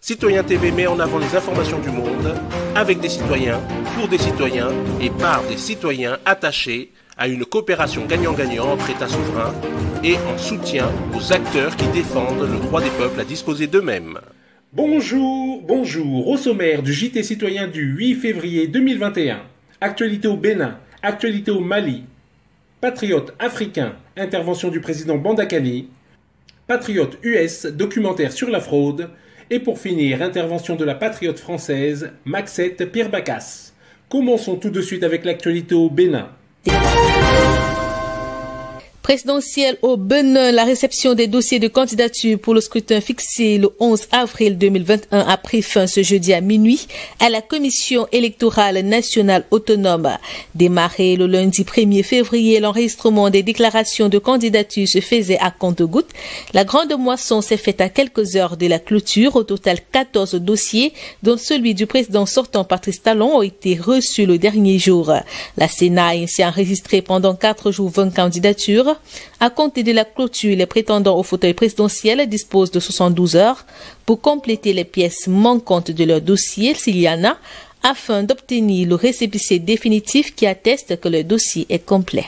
Citoyen TV met en avant les informations du monde, avec des citoyens, pour des citoyens et par des citoyens attachés à une coopération gagnant-gagnant entre États souverains et en soutien aux acteurs qui défendent le droit des peuples à disposer d'eux-mêmes. Bonjour, au sommaire du JT citoyen du 8 février 2021. Actualité au Bénin, actualité au Mali. Patriote africain, intervention du président Bandakani. Patriote US, documentaire sur la fraude. Et pour finir, intervention de la patriote française, Maxette Pierre-Bacas. Commençons tout de suite avec l'actualité au Bénin. Présidentielle au Bénin, la réception des dossiers de candidature pour le scrutin fixé le 11 avril 2021 a pris fin ce jeudi à minuit à la Commission électorale nationale autonome. Démarré le lundi 1er février, l'enregistrement des déclarations de candidature se faisait à compte-gouttes. La grande moisson s'est faite à quelques heures de la clôture. Au total, 14 dossiers, dont celui du président sortant Patrice Talon, ont été reçus le dernier jour. La Sénat a ainsi enregistré pendant 4 jours 20 candidatures. À compter de la clôture, les prétendants au fauteuil présidentiel disposent de 72 heures pour compléter les pièces manquantes de leur dossier, s'il y en a, afin d'obtenir le récépissé définitif qui atteste que le dossier est complet.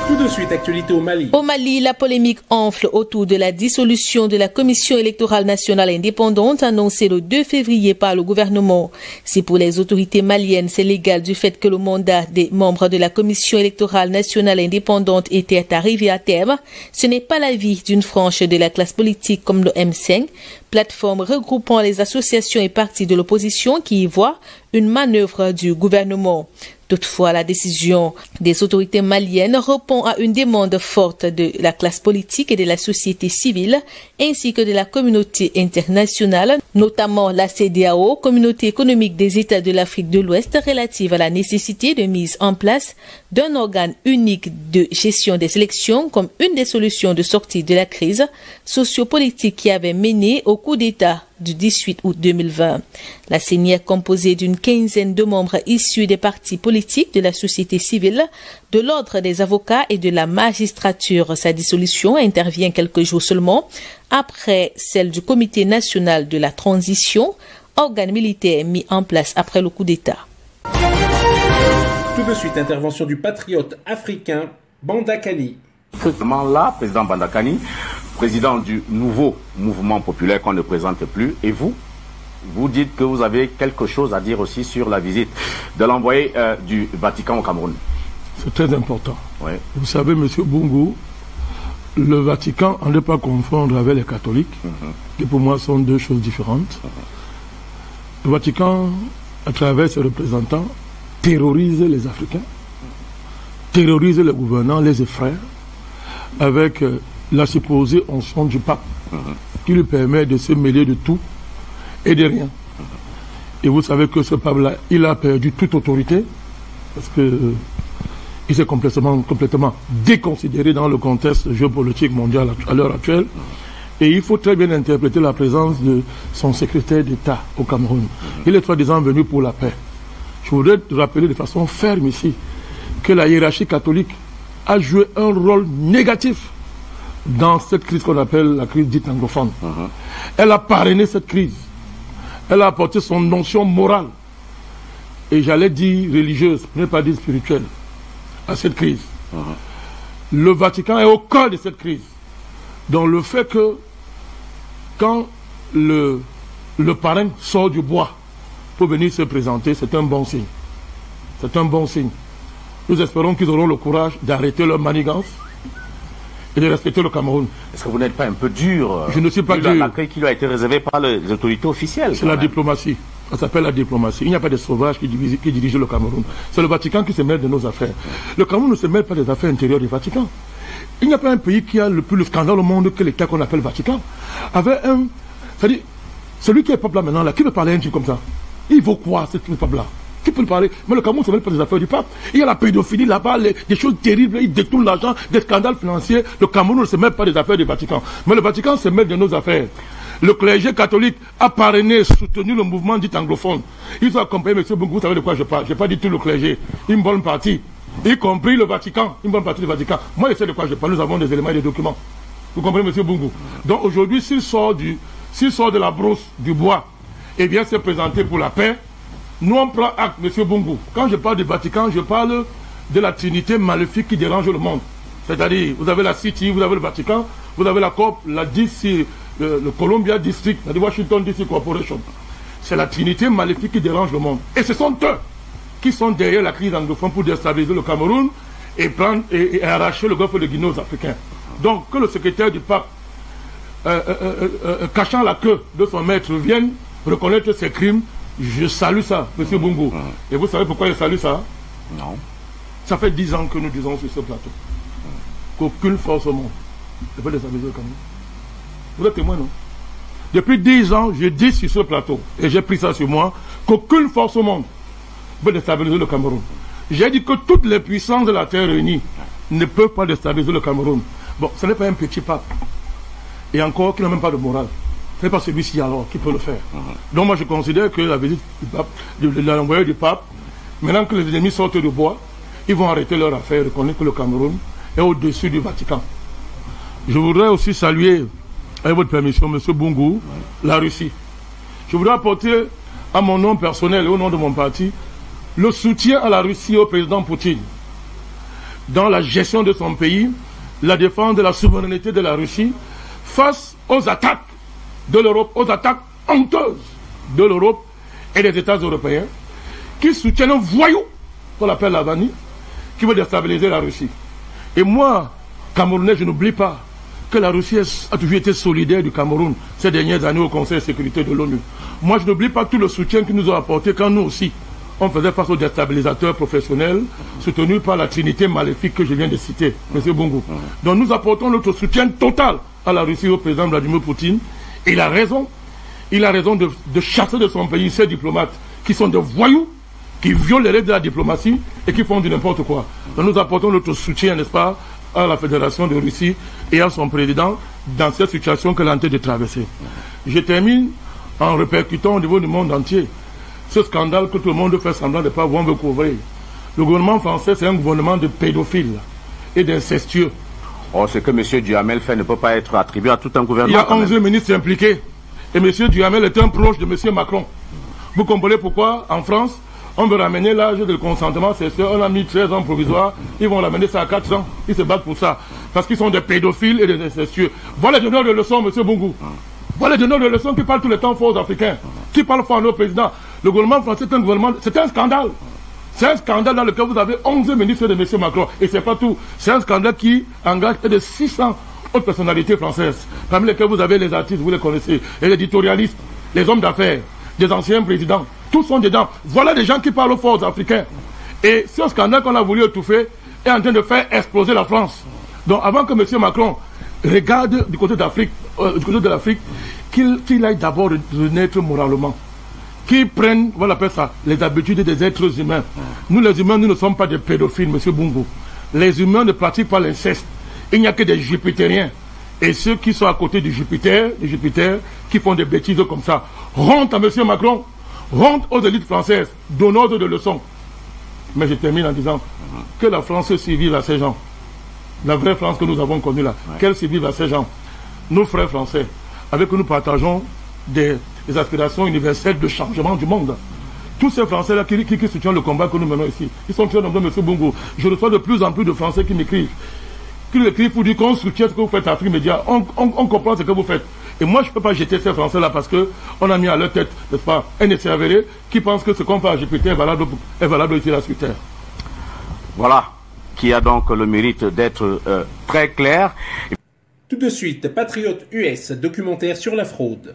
Tout de suite, actualité au Mali. Au Mali, la polémique enfle autour de la dissolution de la Commission électorale nationale indépendante annoncée le 2 février par le gouvernement. Si pour les autorités maliennes, c'est légal du fait que le mandat des membres de la Commission électorale nationale indépendante était arrivé à terme, ce n'est pas l'avis d'une frange de la classe politique comme le M5, plateforme regroupant les associations et partis de l'opposition qui y voient une manœuvre du gouvernement. Toutefois, la décision des autorités maliennes répond à une demande forte de la classe politique et de la société civile, ainsi que de la communauté internationale, notamment la CEDEAO, Communauté économique des États de l'Afrique de l'Ouest, relative à la nécessité de mise en place d'un organe unique de gestion des élections comme une des solutions de sortie de la crise sociopolitique qui avait mené au coup d'État du 18 août 2020. La CENI est composée d'une quinzaine de membres issus des partis politiques, de la société civile, de l'ordre des avocats et de la magistrature. Sa dissolution intervient quelques jours seulement après celle du Comité national de la transition, organe militaire mis en place après le coup d'État. Tout de suite, intervention du patriote africain Bandakani. Là, président Bandakani, président du nouveau mouvement populaire qu'on ne présente plus, et vous dites que vous avez quelque chose à dire aussi sur la visite de l'envoyé du Vatican au Cameroun. C'est très important. Oui. Vous savez, M. Bungu, le Vatican, on ne peut pas confondre avec les catholiques, qui pour moi sont deux choses différentes. Le Vatican, à travers ses représentants, terrorise les Africains, terrorise les gouvernants, les frères, avec la supposée onction du pape, qui lui permet de se mêler de tout et de rien. Et vous savez que ce pape-là, il a perdu toute autorité, parce que il s'est complètement déconsidéré dans le contexte géopolitique mondial à l'heure actuelle. Et il faut très bien interpréter la présence de son secrétaire d'État au Cameroun. Il est soi-disant venu pour la paix. Je voudrais te rappeler de façon ferme ici que la hiérarchie catholique a joué un rôle négatif dans cette crise qu'on appelle la crise dite anglophone. Elle a parrainé cette crise. Elle a apporté son notion morale et j'allais dire religieuse, pour ne pas dire spirituelle, à cette crise. Le Vatican est au cœur de cette crise. Donc le fait que quand le parrain sort du bois pour venir se présenter, c'est un bon signe. C'est un bon signe. Nous espérons qu'ils auront le courage d'arrêter leur manigance et de respecter le Cameroun. Est-ce que vous n'êtes pas un peu dur? Je ne suis pas dur. L'accueil qui lui a été réservé par les autorités officielles. C'est la diplomatie. Ça s'appelle la diplomatie. Il n'y a pas de sauvages qui dirigent le Cameroun. C'est le Vatican qui se mêle de nos affaires. Le Cameroun ne se mêle pas des affaires intérieures du Vatican. Il n'y a pas un pays qui a le plus de scandale au monde que l'État qu'on appelle Vatican. Avec un... C'est-à-dire, celui qui est peuple là maintenant, là, qui peut parler un truc comme ça? Il vaut quoi, ce peuple-là? Qui peut le parler? Mais le Cameroun ne se mêle pas des affaires du pape. Il y a la pédophilie là-bas, des choses terribles, ils détournent l'argent, des scandales financiers. Le Cameroun ne se mêle pas des affaires du Vatican. Mais le Vatican se mêle de nos affaires. Le clergé catholique a parrainé, soutenu le mouvement dit anglophone. Ils ont accompagné M. Bungu, vous savez de quoi je parle? Je n'ai pas dit tout le clergé, une bonne partie, y compris le Vatican, une bonne partie du Vatican. Moi je sais de quoi je parle, nous avons des éléments et des documents. Vous comprenez M. Bungu? Donc aujourd'hui, s'il sort s'il sort de la brousse du bois et vient se présenter pour la paix, nous on prend acte, M. Bongo. Quand je parle du Vatican, je parle de la trinité maléfique qui dérange le monde. C'est-à-dire, vous avez la City, vous avez le Vatican, vous avez la COP, la DC, le Columbia District, la Washington DC Corporation. C'est la trinité maléfique qui dérange le monde. Et ce sont eux qui sont derrière la crise anglophone pour déstabiliser le Cameroun et arracher le golfe de Guinée aux Africains. Donc, que le secrétaire du pape, cachant la queue de son maître, vienne reconnaître ses crimes, je salue ça, M. Bongo. Et vous savez pourquoi je salue ça? Non. Ça fait 10 ans que nous disons sur ce plateau qu'aucune force au monde ne peut déstabiliser le Cameroun. Vous êtes témoin, non? Depuis 10 ans, je dis sur ce plateau, et j'ai pris ça sur moi, qu'aucune force au monde ne peut déstabiliser le Cameroun. J'ai dit que toutes les puissances de la terre réunies ne peuvent pas déstabiliser le Cameroun. Bon, ce n'est pas un petit pape. Et encore, qui n'a même pas de morale. Ce n'est pas celui-ci alors qui peut le faire. Donc moi, je considère que la visite du pape, de l'envoyé du pape, maintenant que les ennemis sortent du bois, ils vont arrêter leur affaire, reconnaître que le Cameroun est au-dessus du Vatican. Je voudrais aussi saluer, avec votre permission, M. Bongo, la Russie. Je voudrais apporter à mon nom personnel et au nom de mon parti le soutien à la Russie au président Poutine dans la gestion de son pays, la défense de la souveraineté de la Russie face aux attaques de l'Europe, aux attaques honteuses de l'Europe et des États européens qui soutiennent un voyou qu'on appelle Lavani qui veut déstabiliser la Russie. Et moi, Camerounais, je n'oublie pas que la Russie a toujours été solidaire du Cameroun ces dernières années au Conseil de sécurité de l'ONU. Moi, je n'oublie pas tout le soutien qu'ils nous ont apporté quand nous aussi, on faisait face aux déstabilisateurs professionnels soutenus par la trinité maléfique que je viens de citer, M. Bongo. Donc nous apportons notre soutien total à la Russie, au président Vladimir Poutine. Et il a raison de chasser de son pays ces diplomates qui sont des voyous, qui violent les règles de la diplomatie et qui font du n'importe quoi. Donc nous apportons notre soutien, n'est-ce pas, à la Fédération de Russie et à son président dans cette situation qu'elle est en train de traverser. Je termine en répercutant au niveau du monde entier ce scandale que tout le monde fait semblant de ne pas voir me couvrir. Le gouvernement français, c'est un gouvernement de pédophiles et d'incestueux. Oh, ce que M. Duhamel fait ne peut pas être attribué à tout un gouvernement. Il y a 11 ministres impliqués. Et M. Duhamel est un proche de M. Macron. Vous comprenez pourquoi, en France, on veut ramener l'âge de consentement sexuel. On a mis 13 ans provisoire. Ils vont ramener ça à 4 ans. Ils se battent pour ça. Parce qu'ils sont des pédophiles et des incestueux. Voilà les donneurs de leçons, M. Bongo. Voilà les donneurs de leçons qui parlent tout le temps fort aux Africains. Qui parlent fort à nos présidents. Le gouvernement français est un gouvernement. C'est un scandale. C'est un scandale dans lequel vous avez 11 ministres de M. Macron. Et c'est pas tout. C'est un scandale qui engage près de 600 autres personnalités françaises. Parmi lesquelles vous avez les artistes, vous les connaissez, les éditorialistes, les hommes d'affaires, des anciens présidents. Tous sont dedans. Voilà des gens qui parlent fort aux Africains. Et ce scandale qu'on a voulu étouffer est en train de faire exploser la France. Donc avant que M. Macron regarde du côté d'Afrique, de l'Afrique, qu'il aille d'abord renaître moralement. Qui prennent, voilà, appelle ça, les habitudes des êtres humains. Nous, les humains, nous ne sommes pas des pédophiles, M. Bongo. Les humains ne pratiquent pas l'inceste. Il n'y a que des jupitériens. Et ceux qui sont à côté du Jupiter, qui font des bêtises comme ça. Honte à M. Macron, honte aux élites françaises, donneurs de leçons. Mais je termine en disant que la France survive à ces gens. La vraie France que nous avons connue là, qu'elle survive à ces gens. Nos frères français, avec qui nous partageons des aspirations universelles de changement du monde. Tous ces Français-là qui soutiennent le combat que nous menons ici, ils sont très nombreux, M. Bongo. Je reçois de plus en plus de Français qui m'écrivent. Qui m'écrivent pour dire qu'on soutient ce que vous faites à Afrique Média. On comprend ce que vous faites. Et moi, je ne peux pas jeter ces Français-là parce qu'on a mis à leur tête, n'est-ce pas, un essai qui pense que ce qu'on fait à Jupiter est valable ici sur Terre. Voilà, qui a donc le mérite d'être très clair. Tout de suite, Patriote US, documentaire sur la fraude.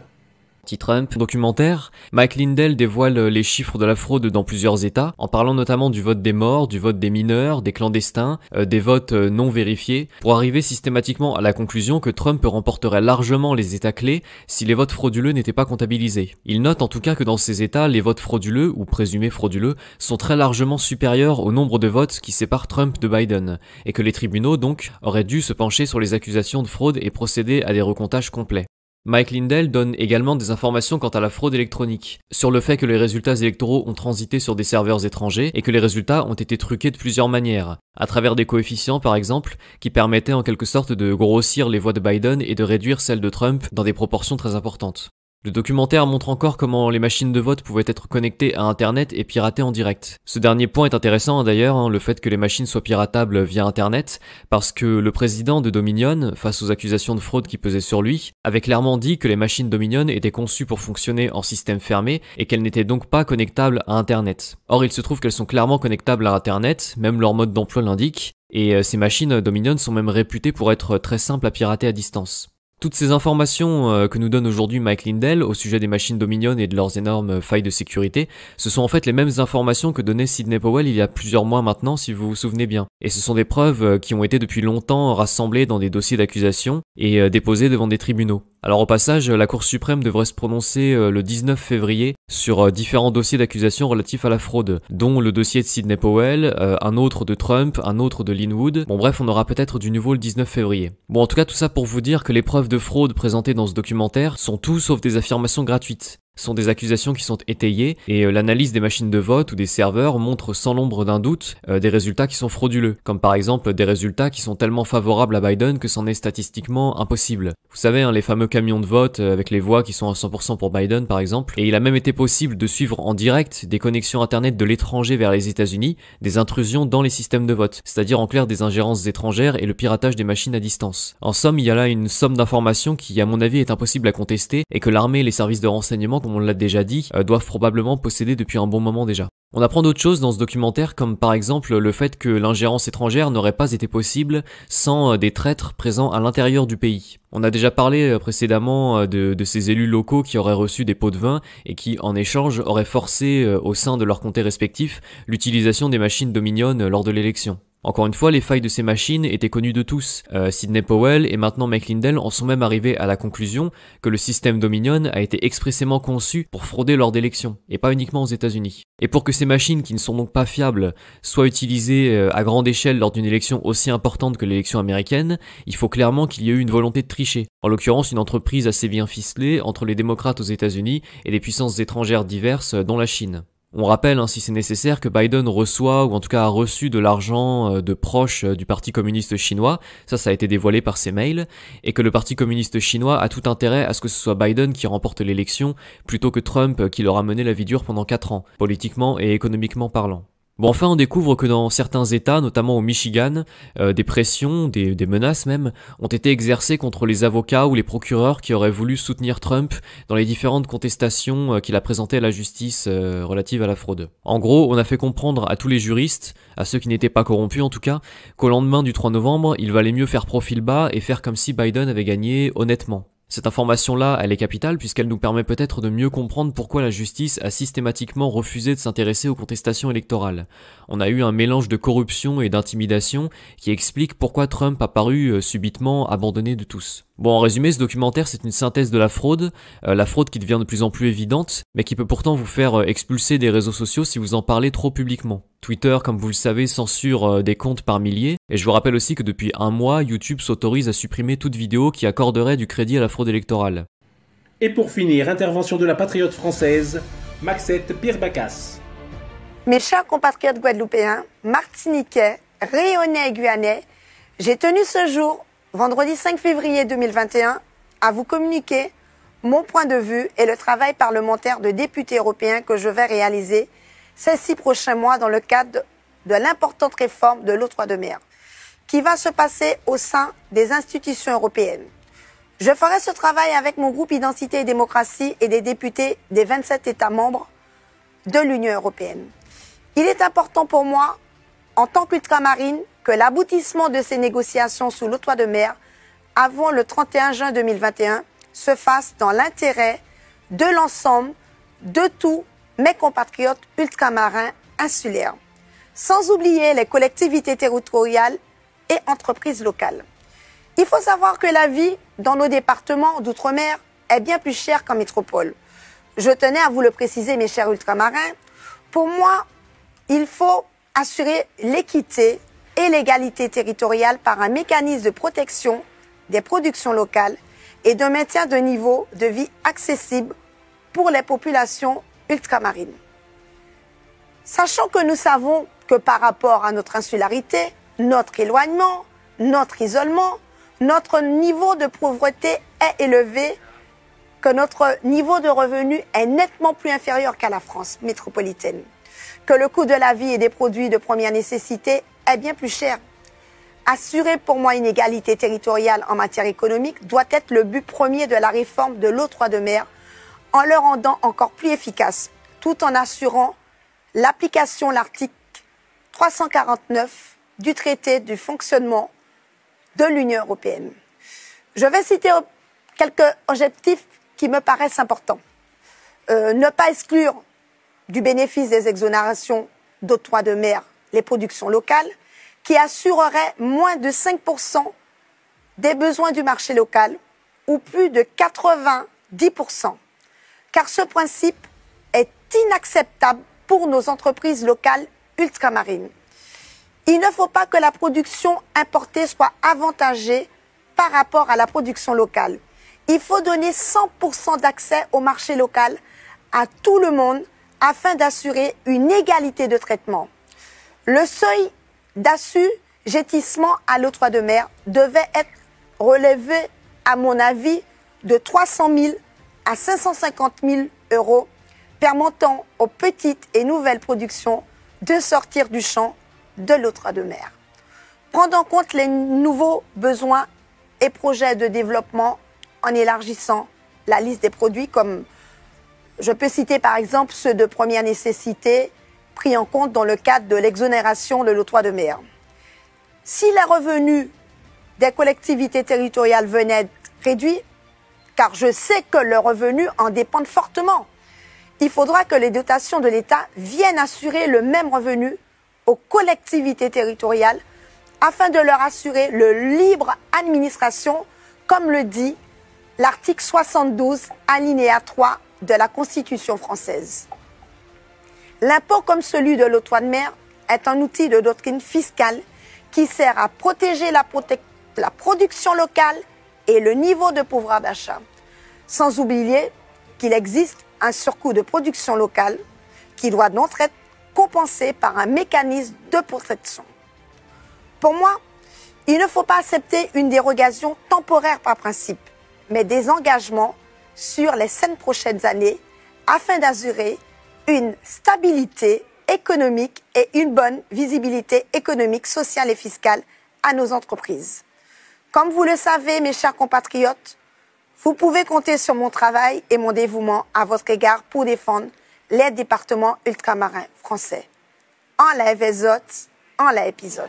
Anti-Trump documentaire, Mike Lindell dévoile les chiffres de la fraude dans plusieurs États, en parlant notamment du vote des morts, du vote des mineurs, des clandestins, des votes non vérifiés, pour arriver systématiquement à la conclusion que Trump remporterait largement les États clés si les votes frauduleux n'étaient pas comptabilisés. Il note en tout cas que dans ces États, les votes frauduleux, ou présumés frauduleux, sont très largement supérieurs au nombre de votes qui séparent Trump de Biden, et que les tribunaux, donc, auraient dû se pencher sur les accusations de fraude et procéder à des recomptages complets. Mike Lindell donne également des informations quant à la fraude électronique, sur le fait que les résultats électoraux ont transité sur des serveurs étrangers et que les résultats ont été truqués de plusieurs manières, à travers des coefficients par exemple, qui permettaient en quelque sorte de grossir les voix de Biden et de réduire celles de Trump dans des proportions très importantes. Le documentaire montre encore comment les machines de vote pouvaient être connectées à Internet et piratées en direct. Ce dernier point est intéressant d'ailleurs, le fait que les machines soient piratables via Internet, parce que le président de Dominion, face aux accusations de fraude qui pesaient sur lui, avait clairement dit que les machines Dominion étaient conçues pour fonctionner en système fermé et qu'elles n'étaient donc pas connectables à Internet. Or, il se trouve qu'elles sont clairement connectables à Internet, même leur mode d'emploi l'indique, et ces machines Dominion sont même réputées pour être très simples à pirater à distance. Toutes ces informations que nous donne aujourd'hui Mike Lindell au sujet des machines Dominion et de leurs énormes failles de sécurité, ce sont en fait les mêmes informations que donnait Sidney Powell il y a plusieurs mois maintenant, si vous vous souvenez bien. Et ce sont des preuves qui ont été depuis longtemps rassemblées dans des dossiers d'accusation et déposées devant des tribunaux. Alors au passage, la Cour suprême devrait se prononcer le 19 février sur différents dossiers d'accusation relatifs à la fraude, dont le dossier de Sidney Powell, un autre de Trump, un autre de Linwood. Bon bref, on aura peut-être du nouveau le 19 février. Bon, en tout cas, tout ça pour vous dire que les preuves de fraude présentées dans ce documentaire sont tout sauf des affirmations gratuites. Sont des accusations qui sont étayées et l'analyse des machines de vote ou des serveurs montre sans l'ombre d'un doute des résultats qui sont frauduleux, comme par exemple des résultats qui sont tellement favorables à Biden que c'en est statistiquement impossible. Vous savez, les fameux camions de vote avec les voix qui sont à 100% pour Biden par exemple, et il a même été possible de suivre en direct des connexions internet de l'étranger vers les États-Unis, des intrusions dans les systèmes de vote, c'est-à-dire en clair des ingérences étrangères et le piratage des machines à distance. En somme, il y a là une somme d'informations qui à mon avis est impossible à contester et que l'armée et les services de renseignement, comme on l'a déjà dit, doivent probablement posséder depuis un bon moment déjà. On apprend d'autres choses dans ce documentaire, comme par exemple le fait que l'ingérence étrangère n'aurait pas été possible sans des traîtres présents à l'intérieur du pays. On a déjà parlé précédemment de ces élus locaux qui auraient reçu des pots de vin et qui, en échange, auraient forcé au sein de leurs comtés respectifs l'utilisation des machines Dominion lors de l'élection. Encore une fois, les failles de ces machines étaient connues de tous. Sidney Powell et maintenant Mike Lindell en sont même arrivés à la conclusion que le système Dominion a été expressément conçu pour frauder lors d'élections, et pas uniquement aux États-Unis. Et pour que ces machines, qui ne sont donc pas fiables, soient utilisées à grande échelle lors d'une élection aussi importante que l'élection américaine, il faut clairement qu'il y ait eu une volonté de tricher. En l'occurrence, une entreprise assez bien ficelée entre les démocrates aux États-Unis et les puissances étrangères diverses, dont la Chine. On rappelle, si c'est nécessaire, que Biden reçoit, ou en tout cas a reçu de l'argent de proches du Parti communiste chinois, ça a été dévoilé par ses mails, et que le Parti communiste chinois a tout intérêt à ce que ce soit Biden qui remporte l'élection, plutôt que Trump qui leur a mené la vie dure pendant 4 ans, politiquement et économiquement parlant. Bon, enfin, on découvre que dans certains États, notamment au Michigan, des pressions, des menaces même, ont été exercées contre les avocats ou les procureurs qui auraient voulu soutenir Trump dans les différentes contestations qu'il a présentées à la justice relatives à la fraude. En gros, on a fait comprendre à tous les juristes, à ceux qui n'étaient pas corrompus en tout cas, qu'au lendemain du 3 novembre, il valait mieux faire profil bas et faire comme si Biden avait gagné honnêtement. Cette information-là, elle est capitale puisqu'elle nous permet peut-être de mieux comprendre pourquoi la justice a systématiquement refusé de s'intéresser aux contestations électorales. On a eu un mélange de corruption et d'intimidation qui explique pourquoi Trump a paru subitement abandonné de tous. Bon, en résumé, ce documentaire, c'est une synthèse de la fraude qui devient de plus en plus évidente, mais qui peut pourtant vous faire expulser des réseaux sociaux si vous en parlez trop publiquement. Twitter, comme vous le savez, censure des comptes par milliers, et je vous rappelle aussi que depuis un mois, YouTube s'autorise à supprimer toute vidéo qui accorderait du crédit à la fraude électorale. Et pour finir, intervention de la patriote française, Maxette Pirbacas. Mes chers compatriotes guadeloupéens, martiniquais, réunionnais et guyanais, j'ai tenu ce jour, vendredi 5 février 2021, à vous communiquer mon point de vue et le travail parlementaire de député européen que je vais réaliser ces 6 prochains mois dans le cadre de l'importante réforme de l'octroi de mer qui va se passer au sein des institutions européennes. Je ferai ce travail avec mon groupe Identité et Démocratie et des députés des 27 États membres de l'Union européenne. Il est important pour moi, en tant qu'ultramarine, que l'aboutissement de ces négociations sous l'octroi de mer avant le 31 juin 2021 se fasse dans l'intérêt de l'ensemble de tous mes compatriotes ultramarins insulaires, sans oublier les collectivités territoriales et entreprises locales. Il faut savoir que la vie dans nos départements d'outre-mer est bien plus chère qu'en métropole. Je tenais à vous le préciser, mes chers ultramarins. Pour moi, il faut assurer l'équité et l'égalité territoriale par un mécanisme de protection des productions locales et de maintien de niveau de vie accessible pour les populations ultramarines. Sachant que nous savons que par rapport à notre insularité, notre éloignement, notre isolement, notre niveau de pauvreté est élevé, que notre niveau de revenu est nettement plus inférieur qu'à la France métropolitaine, que le coût de la vie et des produits de première nécessité est bien plus cher. Assurer pour moi une égalité territoriale en matière économique doit être le but premier de la réforme de l'octroi de mer, en le rendant encore plus efficace, tout en assurant l'application de l'article 349 du traité du fonctionnement de l'Union européenne. Je vais citer quelques objectifs qui me paraissent importants. Ne pas exclure du bénéfice des exonérations d'octroi de mer les productions locales, qui assureraient moins de 5% des besoins du marché local, ou plus de 90%. Car ce principe est inacceptable pour nos entreprises locales ultramarines. Il ne faut pas que la production importée soit avantagée par rapport à la production locale. Il faut donner 100% d'accès au marché local à tout le monde afin d'assurer une égalité de traitement. Le seuil d'assujettissement à l'octroi de mer devait être relevé, à mon avis, de 300 000 à 550 000 euros, permettant aux petites et nouvelles productions de sortir du champ de l'octroi de mer. Prendre en compte les nouveaux besoins et projets de développement en élargissant la liste des produits, comme je peux citer par exemple ceux de première nécessité pris en compte dans le cadre de l'exonération de l'octroi de mer. Si les revenus des collectivités territoriales venaient être réduits, car je sais que leurs revenus en dépendent fortement, il faudra que les dotations de l'État viennent assurer le même revenu aux collectivités territoriales afin de leur assurer le libre administration, comme le dit l'article 72, alinéa 3 de la Constitution française. L'impôt, comme celui de l'octroi de mer, est un outil de doctrine fiscale qui sert à protéger la production locale et le niveau de pouvoir d'achat. Sans oublier qu'il existe un surcoût de production locale qui doit donc être compensé par un mécanisme de protection. Pour moi, il ne faut pas accepter une dérogation temporaire par principe, mais des engagements sur les 5 prochaines années afin d'assurer une stabilité économique et une bonne visibilité économique, sociale et fiscale à nos entreprises. Comme vous le savez, mes chers compatriotes, vous pouvez compter sur mon travail et mon dévouement à votre égard pour défendre les départements ultramarins français. En la épisode.